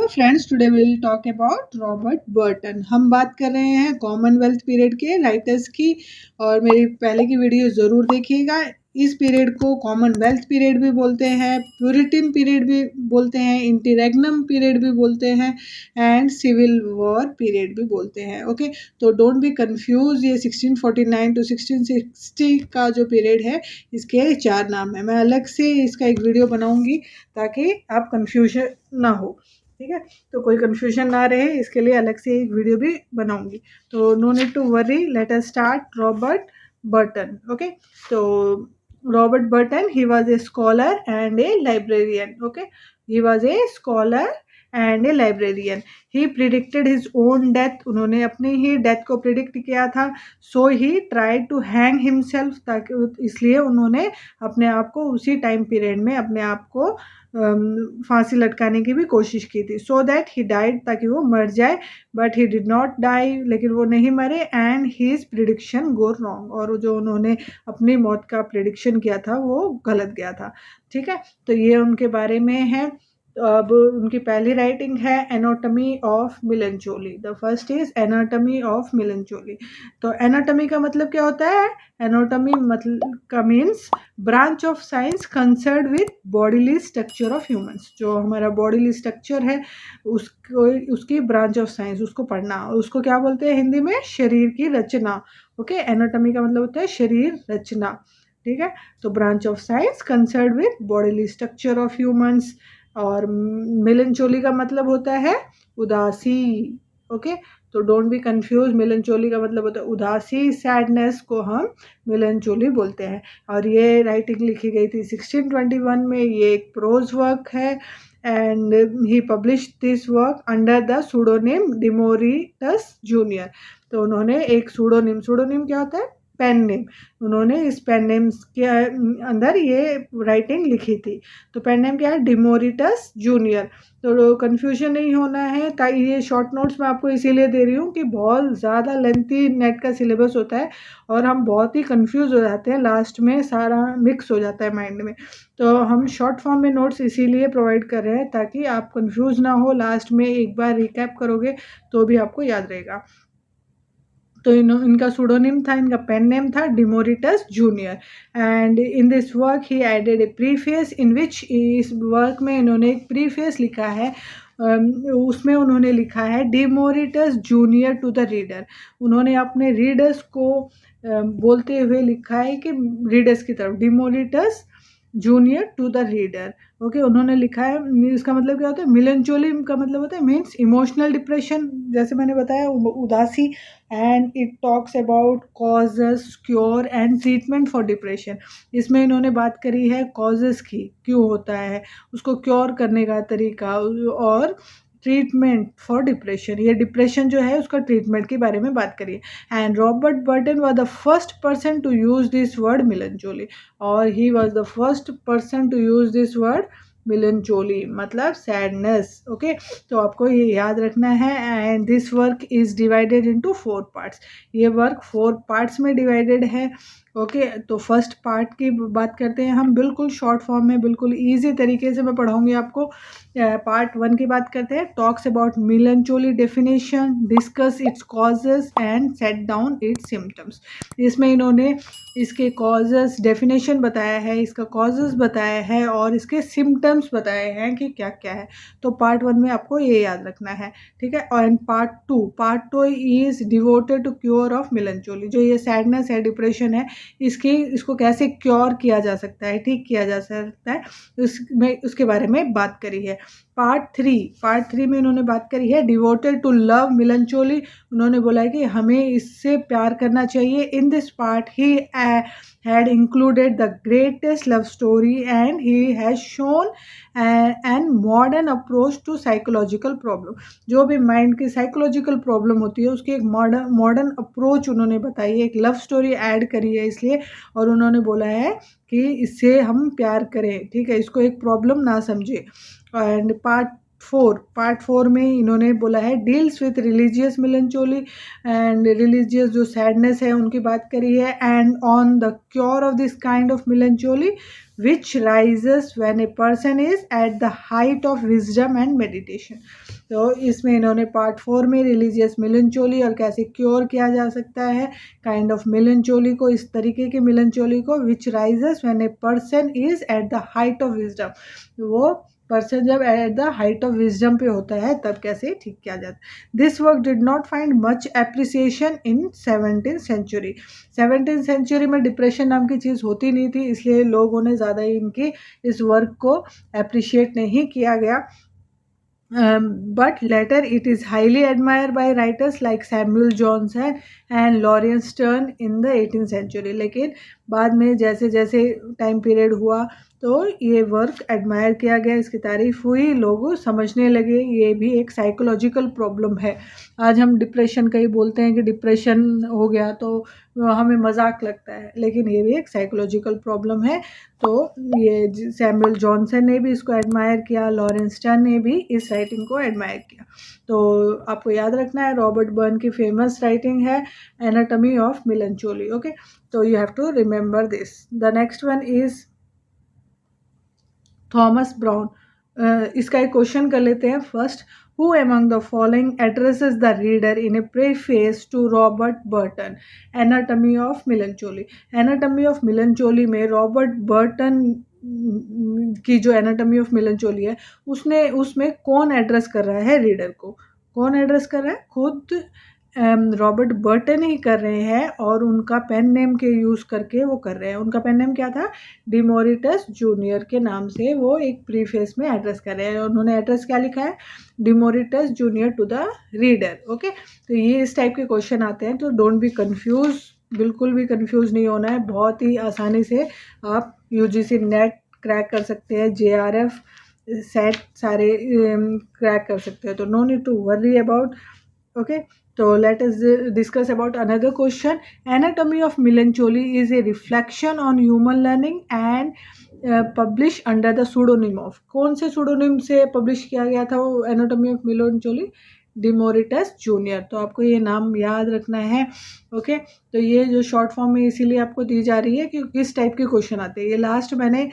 Hello friends, today will talk about Robert Burton. हम बात कर रहे हैं कॉमनवेल्थ पीरियड के राइटर्स की, और मेरी पहले की वीडियो ज़रूर देखिएगा। इस पीरियड को कॉमनवेल्थ पीरियड भी बोलते हैं, प्यूरिटन पीरियड भी बोलते हैं, इंटररेग्नम पीरियड भी बोलते हैं एंड सिविल वॉर पीरियड भी बोलते हैं। ओके, तो डोंट बी कंफ्यूज। ये 1649 टू 1660 का जो पीरियड है, इसके 4 नाम है। मैं अलग से इसका एक वीडियो बनाऊंगी ताकि आप कंफ्यूजन ना हो। ठीक है, तो कोई कंफ्यूजन ना रहे, इसके लिए अलग से एक वीडियो भी बनाऊंगी। तो no need to worry, let us start. Robert Burton. Okay, तो Robert Burton, he was a scholar and a librarian. Okay, he was a scholar and a librarian. He predicted his own death. उन्होंने अपनी ही death को predict किया था। So he tried to hang himself, ताकि इसलिए उन्होंने अपने आप को उसी टाइम पीरियड में अपने आप को फांसी लटकाने की भी कोशिश की थी। सो दैट ही डाइड, ताकि वो मर जाए, but he did not die, लेकिन वो नहीं मरे। And his prediction go wrong, और जो उन्होंने अपनी मौत का प्रिडिक्शन किया था वो गलत गया था। ठीक है, तो ये उनके बारे में है। अब उनकी पहली राइटिंग है anatomy of melancholy. The first is anatomy of melancholy. तो एनाटॉमी का मतलब क्या होता है? एनाटॉमी मतलब का means branch of science concern with bodily structure of humans. जो हमारा बॉडीली स्ट्रक्चर है उसको, उसकी ब्रांच ऑफ साइंस, उसको पढ़ना। उसको क्या बोलते हैं हिंदी में? शरीर की रचना। ओके, एनाटॉमी का मतलब होता है शरीर रचना। ठीक है, तो branch of science concern with bodily structure of humans. और मेलंचोली का मतलब होता है उदासी। ओके, तो डोंट बी कंफ्यूज। मेलंचोली का मतलब होता है उदासी, सैडनेस को हम मेलंचोली बोलते हैं। और ये राइटिंग लिखी गई थी 1621 में। ये एक प्रोज वर्क है and he publish this work under the pseudonym Democritus junior. तो उन्होंने एक सूडोनिम क्या होता है? Pen name. उन्होंने इस पेन नेम के अंदर ये राइटिंग लिखी थी। तो पेन नेम क्या है? Democritus junior. तो कंफ्यूजन नहीं होना है। ये शॉर्ट नोट्स मैं आपको इसीलिए दे रही हूँ कि बहुत ज़्यादा लेंथी नेट का सिलेबस होता है और हम बहुत ही कंफ्यूज हो जाते हैं, लास्ट में सारा मिक्स हो जाता है माइंड में। तो हम शॉर्ट फॉर्म में नोट्स इसीलिए प्रोवाइड कर रहे हैं ताकि आप कंफ्यूज ना हो। लास्ट में एक बार रिकैप करोगे तो भी आपको याद रहेगा। तो इनका सूडोनिम था, इनका पेन नेम था Democritus junior. And in this work he added a preface in which, इस वर्क में इन्होंने एक प्रीफेस लिखा है। उसमें उन्होंने लिखा है Democritus junior to the reader. उन्होंने अपने रीडर्स को बोलते हुए लिखा है कि रीडर्स की तरफ, Democritus junior to the reader. Okay, उन्होंने लिखा है। इसका मतलब क्या होता है? मेलंचोली का मतलब होता है मीन्स इमोशनल डिप्रेशन, जैसे मैंने बताया, उदासी। And it talks about causes, cure and treatment for depression. इसमें इन्होंने बात करी है कॉजेस की, क्यों होता है, उसको क्योर करने का तरीका, और ट्रीटमेंट फॉर डिप्रेशन। ये डिप्रेशन जो है उसका ट्रीटमेंट के बारे में बात करिए। And Robert Burton was the first person to use this word melancholy, और he was the first person to use this word melancholy, मतलब सैडनेस। ओके, तो आपको ये याद रखना है। And this work is divided into 4 parts. ये work 4 parts में डिवाइडेड है। ओके, तो फर्स्ट पार्ट की बात करते हैं हम, बिल्कुल शॉर्ट फॉर्म में, बिल्कुल ईजी तरीके से मैं पढ़ाऊंगी आपको। पार्ट 1 की बात करते हैं। Talks about melancholy definition, discuss its causes and set down its symptoms. इसमें इन्होंने इसके कॉजेस, डेफिनेशन बताया है, इसका कॉजेस बताया है, और इसके सिम्टम्स बताए हैं कि क्या क्या है। तो पार्ट 1 में आपको ये याद रखना है। ठीक है, और part two is devoted to cure of melancholy. जो ये सैडनेस है, डिप्रेशन है, इसको कैसे क्योर किया जा सकता है, ठीक किया जा सकता है, उसके बारे में बात करी है। पार्ट थ्री में उन्होंने बात करी है डिवोटेड टू लव मेलंचोली। उन्होंने बोला है कि हमें इससे प्यार करना चाहिए। In this part he had included the greatest love story and he has shown an modern approach to psychological problem। जो भी माइंड की साइकोलॉजिकल प्रॉब्लम होती है उसकी एक मॉडर्न अप्रोच उन्होंने बताई है, एक लव स्टोरी ऐड करी है इसलिए। और उन्होंने बोला है कि इससे हम प्यार करें। ठीक है, इसको एक प्रॉब्लम ना समझे। एंड पार्ट पार्ट 4 में इन्होंने बोला है deals with religious melancholy and religious जो सैडनेस है उनकी बात करी है, and on the cure of this kind of melancholy which rises when a person is at the height of wisdom and meditation. तो इसमें इन्होंने पार्ट 4 में रिलीजियस मेलनचोली और कैसे क्योर किया जा सकता है काइंड ऑफ मेलनचोली को, इस तरीके के मेलनचोली को, which rises when a person is at the height of wisdom, वो पर्सन जब at the height of wisdom पे होता है तब कैसे ठीक किया जाता है। This work did not find much appreciation in 17th century. 17th century में डिप्रेशन नाम की चीज़ होती नहीं थी, इसलिए लोगों ने ज़्यादा इनकी इस वर्क को अप्रिशिएट नहीं किया गया। But later it is highly admired by writers like Samuel Johnson and Lawrence Sterne in the 18th century। लेकिन बाद में जैसे जैसे टाइम पीरियड हुआ तो ये वर्क एडमायर किया गया, इसकी तारीफ हुई, लोग समझने लगे ये भी एक साइकोलॉजिकल प्रॉब्लम है। आज हम डिप्रेशन कहीं बोलते हैं कि डिप्रेशन हो गया तो हमें मजाक लगता है, लेकिन ये भी एक साइकोलॉजिकल प्रॉब्लम है। तो ये सैमुअल जॉनसन ने भी इसको एडमायर किया, लॉरेंस स्टर्न ने भी इस राइटिंग को एडमायर किया। तो आपको याद रखना है रॉबर्ट बर्न की फेमस राइटिंग है एनाटॉमी ऑफ मेलनचोली। ओके, तो you have to remember this. The next one is Thomas Browne. इसका एक क्वेश्चन कर लेते हैं first. Who among the following addresses the reader in a preface to Robert Burton Anatomy of Melancholy? Anatomy of Melancholy में Robert Burton की जो anatomy of मेलनचोली है उसमें कौन एड्रेस कर रहा है रीडर को? कौन एड्रेस कर रहा है? खुद रॉबर्ट बर्टन ही कर रहे हैं और उनका पेन नेम के यूज़ करके वो कर रहे हैं। उनका पेन नेम क्या था? डिमोरिटस जूनियर के नाम से वो एक प्रीफेस में एड्रेस कर रहे हैं। उन्होंने एड्रेस क्या लिखा है? Democritus junior to the reader. Okay, तो ये इस टाइप के क्वेश्चन आते हैं, तो डोंट बी कंफ्यूज, बिल्कुल भी कंफ्यूज नहीं होना है। बहुत ही आसानी से आप यूजीसी नेट क्रैक कर सकते हैं, JRF सेट सारे क्रैक कर सकते हैं, तो no need to worry about. Okay, so let us discuss about another question. Anatomy of Melancholy is a reflection on human learning and published under the pseudonym of, कौन से pseudonym से publish किया गया था वो Anatomy of Melancholy? डिमोरिटस जूनियर। तो आपको ये नाम याद रखना है। ओके, तो ये जो शॉर्ट फॉर्म में इसीलिए आपको दी जा रही है कि किस टाइप के क्वेश्चन आते हैं। ये लास्ट मैंने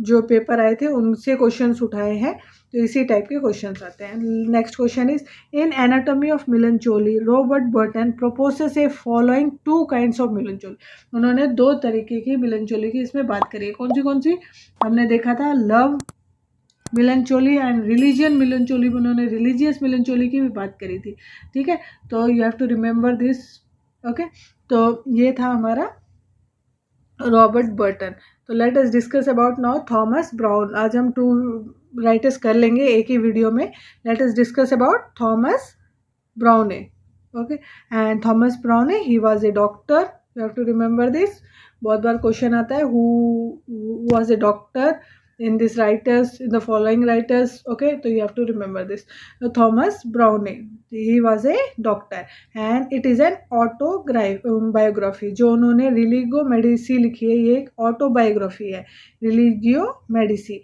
जो पेपर आए थे उनसे क्वेश्चंस उठाए हैं, तो इसी टाइप के क्वेश्चंस आते हैं। Next question is in anatomy of melancholy Robert Burton proposes a following 2 kinds of melancholy. उन्होंने 2 तरीके की मेलनचोली की इसमें बात करी है। कौन सी हमने देखा था? लव मेलनचोली एंड रिलीजियन मेलनचोली, उन्होंने रिलीजियस मेलनचोली की भी बात करी थी। ठीक है, तो you have to remember this. Okay, तो ये था हमारा रॉबर्ट बर्टन। तो let us discuss about now Thomas Browne. आज हम 2 राइटर्स कर लेंगे एक ही वीडियो में। Let us discuss about Thomas Browne. Okay, and Thomas Browne he was a doctor, you have to remember this. बहुत बार क्वेश्चन आता है who was a doctor in this writers, in the following writers. Okay, so you have to remember this. Thomas Browne, he was a doctor and it is an autobiography जो उन्होंने religio Medici लिखी है। ये एक autobiography है, religio Medici.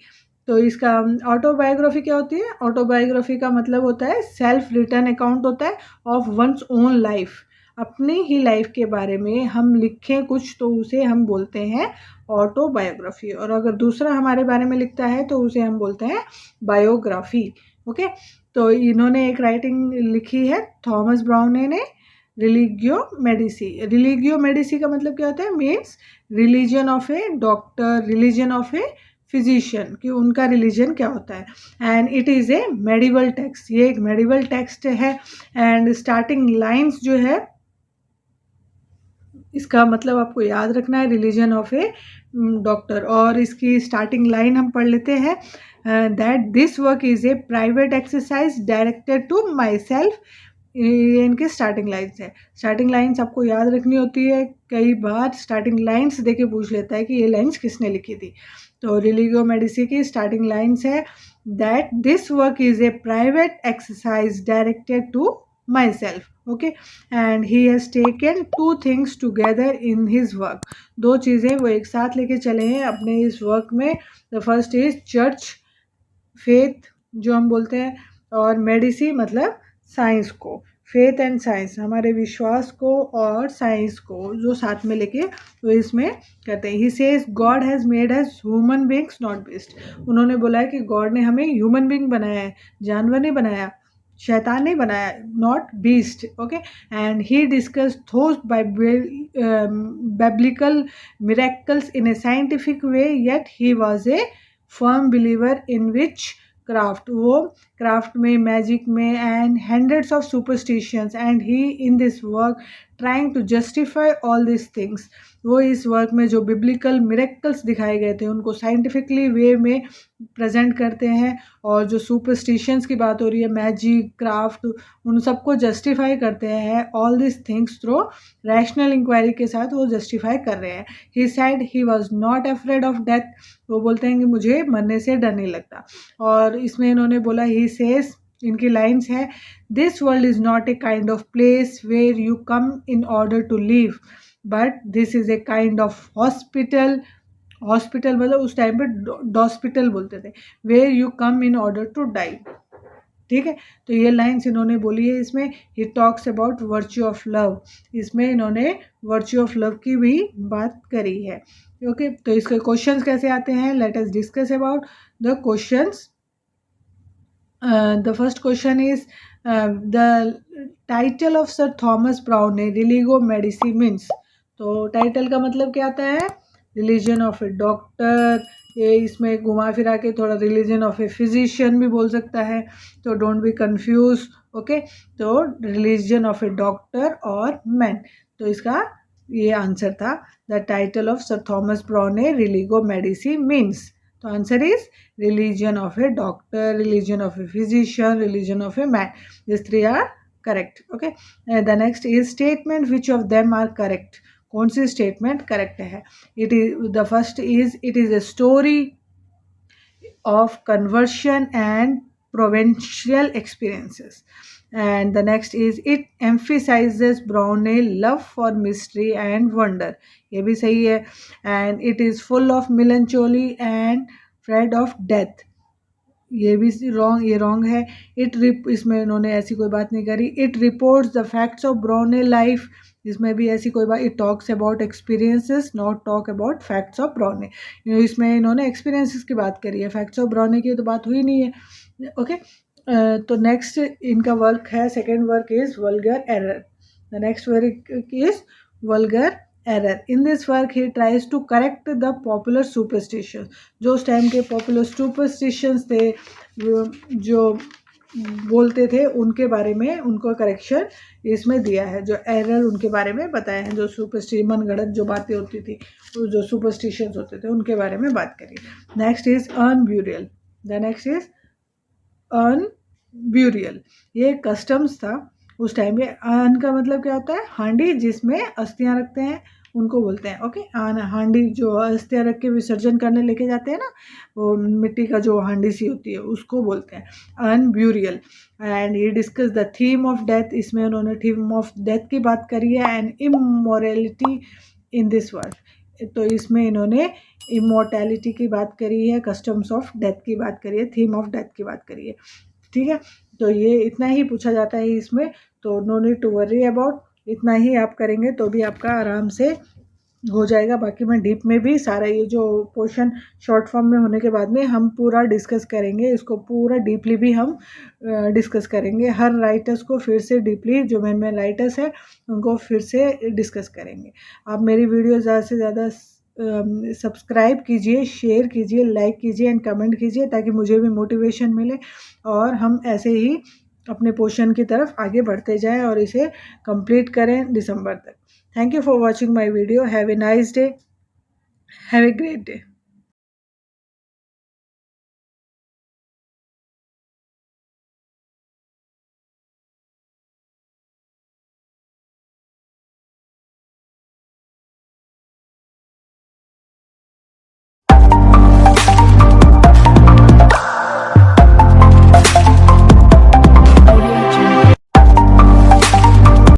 तो इसका autobiography क्या होती है? ऑटोबायोग्राफी का मतलब होता है सेल्फ रिटन अकाउंट होता है ऑफ वंस ओन लाइफ। अपनी ही लाइफ के बारे में हम लिखें कुछ तो उसे हम बोलते हैं ऑटोबायोग्राफी, और अगर दूसरा हमारे बारे में लिखता है तो उसे हम बोलते हैं बायोग्राफी। ओके, तो इन्होंने एक राइटिंग लिखी है थॉमस ब्राउने ने, रिलीजियो मेडिसी। रिलीजियो मेडिसी का मतलब क्या होता है? Means religion of A doctor, religion of a physician, कि उनका रिलीजन क्या होता है। And it is a medieval text, ये एक मेडिवल टेक्स्ट है। एंड स्टार्टिंग लाइन्स जो है इसका मतलब आपको याद रखना है, रिलीजन ऑफ ए डॉक्टर। और इसकी स्टार्टिंग लाइन हम पढ़ लेते हैं, that this work is a private exercise directed to myself. ये इनके स्टार्टिंग लाइन्स है। स्टार्टिंग लाइन्स आपको याद रखनी होती है, कई बार स्टार्टिंग लाइन्स देके पूछ लेता है कि ये लाइन्स किसने लिखी थी। तो रिलीजियो मेडिसी की स्टार्टिंग लाइन्स है that this work is a private exercise directed to myself. Okay, and he has taken 2 things together in his work. 2 चीज़ें वो एक साथ लेके चले हैं अपने इस वर्क में। The first is church faith, जो हम बोलते हैं, और मेडिसी मतलब साइंस को, फेथ एंड साइंस, हमारे विश्वास को और साइंस को जो साथ में लेके तो इसमें कहते हैं। He says God has made us human beings not beast. उन्होंने बोला है कि गॉड ने हमें ह्यूमन बींग बनाया है, जानवर नहीं बनाया, शैतान नहीं बनाया, not beast. Okay, and he discuss those by biblical miracles in a scientific way, yet he was a firm believer in which craft, वो क्राफ्ट में, मैजिक में and hundreds of superstitions, and he in this work trying to justify all this things. वो इस work में जो biblical miracles दिखाए गए थे उनको साइंटिफिकली वे में प्रेजेंट करते हैं, और जो सुपरस्टिशंस की बात हो रही है, मैजिक, क्राफ्ट, उन सबको जस्टिफाई करते हैं। All this things through rational inquiry के साथ वो जस्टिफाई कर रहे हैं। He said he was not afraid of death. वो बोलते हैं कि मुझे मरने से डर नहीं लगता। और इसमें इन्होंने बोला, ही सेज, इनकी लाइन्स है, this world is not a kind of place where you come in order to live, but this is a kind of hospital. Hospital मतलब उस टाइम पे डॉस्पिटल बोलते थे, where you come in order to die. ठीक है, तो ये लाइन्स इन्होंने बोली है इसमें। He talks about virtue of love, इसमें इन्होंने वर्च्यू ऑफ लव की भी बात करी है। ओके, तो इसके क्वेश्चंस कैसे आते हैं, late us discuss about the questions. The first question is the title of sir Thomas brown ने रिलीगो मेडिसी मीन्स। तो टाइटल का मतलब क्या आता है, रिलीजन ऑफ ए डॉक्टर, ये इसमें घुमा फिरा के थोड़ा रिलीजन ऑफ ए फिजिशियन भी बोल सकता है, तो डोंट बी कंफ्यूज। ओके, तो रिलीजन ऑफ ए डॉक्टर और मैन, तो इसका ये आंसर था, the title of sir Thomas brown ने रिलीगो मेडिसी मीन्स। तो answer is religion of a doctor, religion of a physician, religion of a man. These three are correct. Okay, the next is statement which of them are correct. कौन सी statement correct है? It is, the first is, it is a story of conversion and provincial experiences, and the next is, it emphasizes Brownell love for mystery and wonder. ये भी सही है, and it is full of melancholy and afraid of death, ये भी wrong, ये wrong है। इसमें इन्होंने ऐसी कोई बात नहीं करी। It reports the facts of Browne life, इसमें भी ऐसी कोई बात, it talks about experiences not talk about facts of Browne. इसमें इन्होंने एक्सपीरियंसेस की बात करी है, फैक्ट्स ऑफ ब्राउने की तो बात हुई नहीं है। ओके, तो नेक्स्ट इनका वर्क है, second work is vulgar error. The next work is vulgar error. In this work he tries to correct the popular superstitions, जो उस टाइम के पॉपुलर सुपरस्टिशंस थे, जो बोलते थे उनके बारे में उनको करेक्शन इसमें दिया है, जो एरर उनके बारे में बताया है, जो सुपरस्टिशन मनगढ़ंत जो बातें होती थी, जो सुपरस्टिशंस होते थे उनके बारे में बात करी। Next is earn burial. The next is earn burial, ये कस्टम्स था उस टाइम पे। अर्न का मतलब क्या होता है, हांडी जिसमें अस्थियां रखते हैं उनको बोलते हैं। ओके, हांडी जो अस्थियां रख के विसर्जन करने लेके जाते हैं ना, वो मिट्टी का जो हांडी सी होती है उसको बोलते हैं अर्न ब्यूरियल। एंड ये discuss the theme of death, इसमें उन्होंने थीम ऑफ डेथ की बात करी है, and immorality in this work, तो इसमें इन्होंने इमोर्टैलिटी की बात करी है, कस्टम्स ऑफ डेथ की बात करी है, थीम ऑफ डेथ की बात करी है। ठीक है, तो ये इतना ही पूछा जाता है इसमें, तो no need to worry about, इतना ही आप करेंगे तो भी आपका आराम से हो जाएगा। बाकी मैं डीप में भी सारा ये जो पोर्शन शॉर्ट फॉर्म में होने के बाद में हम पूरा डिस्कस करेंगे, इसको पूरा डीपली भी हम डिस्कस करेंगे। हर राइटर्स को फिर से डीपली, जो मेन राइटर्स हैं उनको फिर से डिस्कस करेंगे। आप मेरी वीडियो ज़्यादा से ज़्यादा सब्सक्राइब कीजिए, शेयर कीजिए, लाइक कीजिए एंड कमेंट कीजिए, ताकि मुझे भी मोटिवेशन मिले और हम ऐसे ही अपने पोर्शन की तरफ आगे बढ़ते जाएं और इसे कंप्लीट करें दिसंबर तक। Thank you for watching my video. Have a nice day, have a great day.